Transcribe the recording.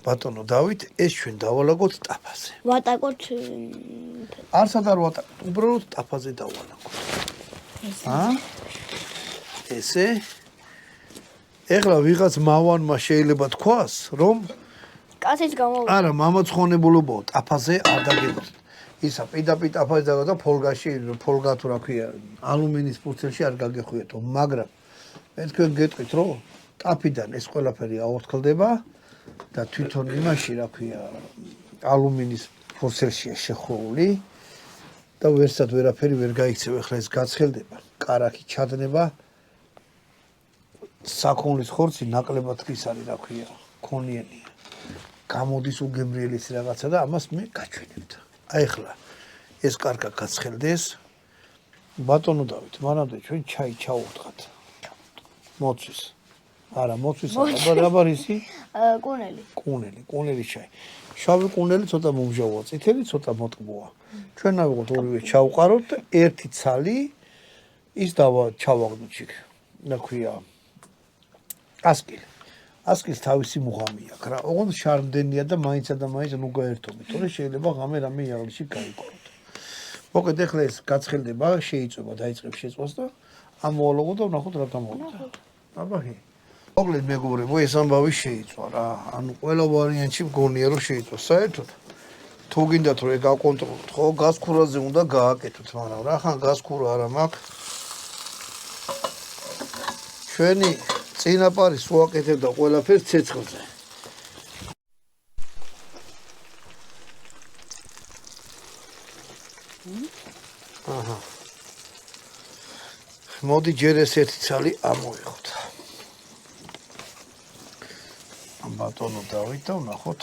ბატონო დავით, ეს ჩვენ დავალაგოთ ტაფაზე. ვატაკოთ არსად არ ვატაკოთ, უბრალოდ ტაფაზე დავალაგოთ. ესე ეხლა ვიღაც მავანმა შეიძლება თქვას, რომ კაცის გამოვიდა. არა, მამაცხონებულობაო, ტაფაზე არ დაგებოთ. ისა პირდაპირ ტაფაზე და ფოლგაში, ფოლგა თუ რა ქვია, ალუმინის ფურცელში არ გაგეხვიეთო, მაგრამ მე თქვენ გეტყვით, რომ ტაფიდან ეს ყველაფერი აორთქლდება და თვითონ იმაში, რა ქვია, ალუმინის ფურცელშია შეხვეული და ვერსად ვერაფერი ვერ გაიქცევ, ეხლა ეს გაცხელდება, კარაქი ჩადნება, საქონლის ხორცი ნაკლებად ის არის, რა ქვია, ქონიენია. გამოდის უგემრიელიც რაღაცა და ამას მე გაჩვენებთ. აი ახლა ეს კარგად გაცხელდეს. ბატონო დავით, მანამდე ჩვენ ჩაი ჩაუვდგათ. მოცვის. არა, მოცვის აბარ ისი? კუნელი ჩაი. შავი კუნელი ცოტა მომჟავოა, წითელი ცოტა მოტკბოა. ჩვენ ავიღოთ ორივე ჩავყაროთ და ერთი ცალი ის ჩავაგდოთ იქ. რა ქვია? ასკილი. ასკილს თავისი მუღამი აქვს რა. ოღონდ შარდენია და მაინცა და მაინც ნუ გაერთობი. თორე შეიძლება ღამე რამე იაღლში გაიყოროთ. მოკლედ ეხლა ეს გაცხელდება, შეიწובה, დაიწყებს შეწვას და ამოვალაგო და ვნახოთ რა გამოვიდა. აბაჰი. მოკლედ მეგობრებო, ეს ამბავი შეიწვა რა. ანუ ყველა ვარიანტში მგონია რომ შეიწვა. საერთოდ თუ გინდათ რომ ეგ აკონტროლოთ, ხო, გაზქურაზე უნდა გააკეთოთ, მაგრამ რა ხან გაზქურა არა მაქვს. ჩვენი წინაპარის უაკეთებდა ყველაფერს ცეცხლზე. აჰა. მოდი ჯერ ეს ერთი ცალი ამოიღოთ. ბატონო დავით და ვნახოთ